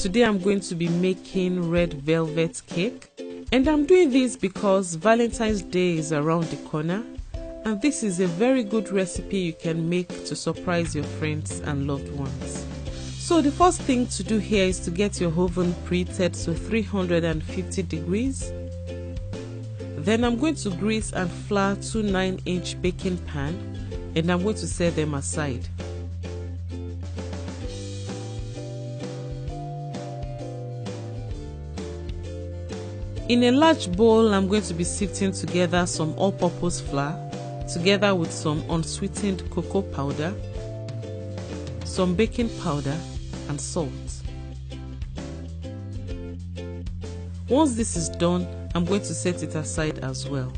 Today I'm going to be making red velvet cake, and I'm doing this because Valentine's Day is around the corner, and this is a very good recipe you can make to surprise your friends and loved ones. So the first thing to do here is to get your oven preheated to 350 degrees. Then I'm going to grease and flour two 9-inch baking pan, and I'm going to set them aside. In a large bowl, I'm going to be sifting together some all-purpose flour together with some unsweetened cocoa powder, some baking powder and salt. Once this is done, I'm going to set it aside as well.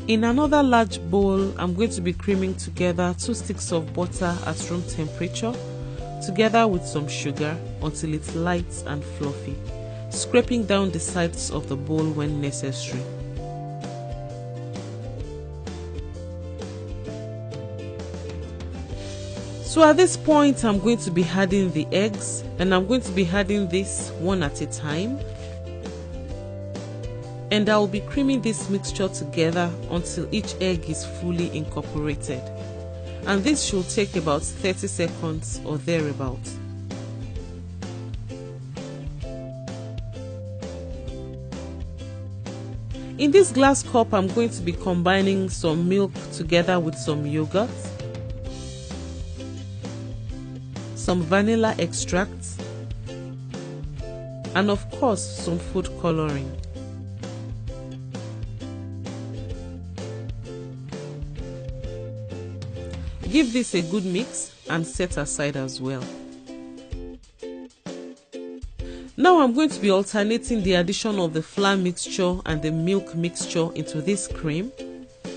In another large bowl, I'm going to be creaming together 2 sticks of butter at room temperature together with some sugar until it's light and fluffy, scraping down the sides of the bowl when necessary. So at this point, I'm going to be adding the eggs, and I'm going to be adding this one at a time. And I will be creaming this mixture together until each egg is fully incorporated. And this should take about 30 seconds or thereabouts. In this glass cup, I'm going to be combining some milk together with some yogurt, some vanilla extract, and of course some food coloring. Give this a good mix and set aside as well. Now I'm going to be alternating the addition of the flour mixture and the milk mixture into this cream,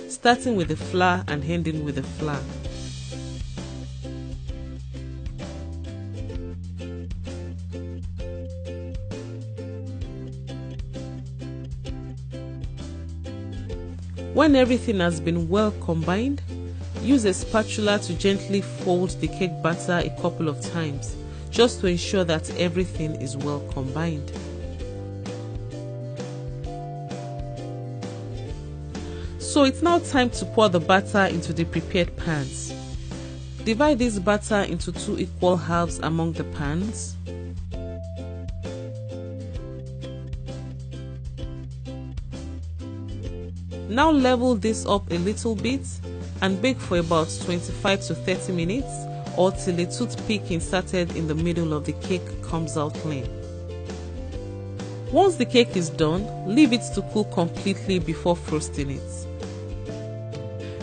starting with the flour and ending with the flour. When everything has been well combined, use a spatula to gently fold the cake batter a couple of times, just to ensure that everything is well combined. So it's now time to pour the batter into the prepared pans. Divide this batter into 2 equal halves among the pans. Now level this up a little bit and bake for about 25 to 30 minutes or till a toothpick inserted in the middle of the cake comes out clean. Once the cake is done, leave it to cool completely before frosting it.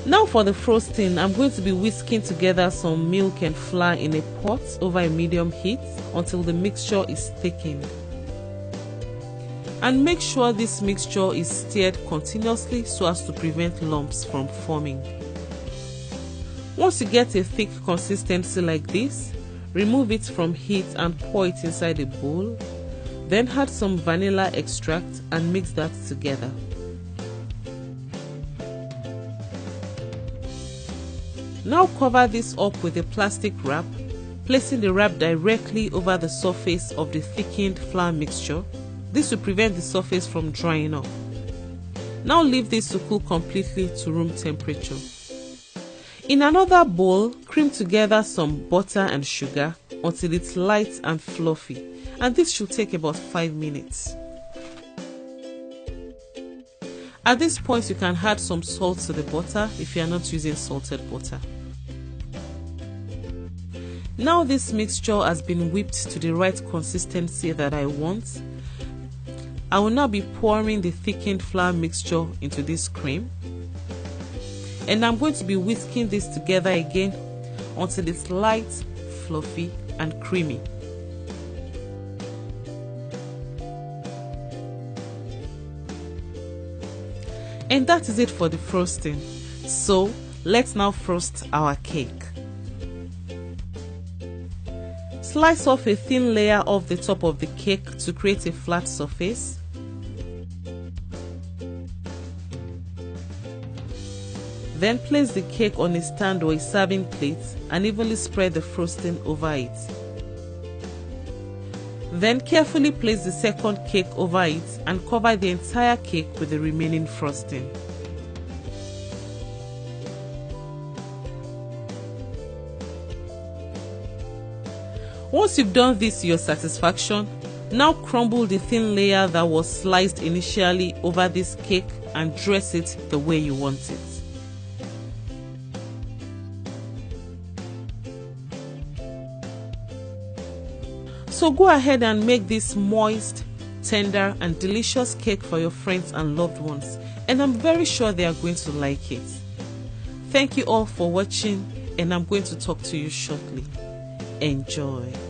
Now for the frosting, I'm going to be whisking together some milk and flour in a pot over a medium heat until the mixture is thickened. And make sure this mixture is stirred continuously so as to prevent lumps from forming. Once you get a thick consistency like this, remove it from heat and pour it inside a bowl. Then add some vanilla extract and mix that together. Now cover this up with a plastic wrap, placing the wrap directly over the surface of the thickened flour mixture. This will prevent the surface from drying up. Now leave this to cool completely to room temperature. In another bowl, cream together some butter and sugar until it's light and fluffy, and this should take about 5 minutes. At this point, you can add some salt to the butter if you are not using salted butter. Now this mixture has been whipped to the right consistency that I want. I will now be pouring the thickened flour mixture into this cream, and I'm going to be whisking this together again until it's light, fluffy and creamy. And that is it for the frosting. So let's now frost our cake. Slice off a thin layer off the top of the cake to create a flat surface. Then place the cake on a stand or a serving plate and evenly spread the frosting over it. Then carefully place the second cake over it and cover the entire cake with the remaining frosting. Once you've done this to your satisfaction, now crumble the thin layer that was sliced initially over this cake and dress it the way you want it. So go ahead and make this moist, tender and delicious cake for your friends and loved ones, and I'm very sure they are going to like it. Thank you all for watching, and I'm going to talk to you shortly. Enjoy.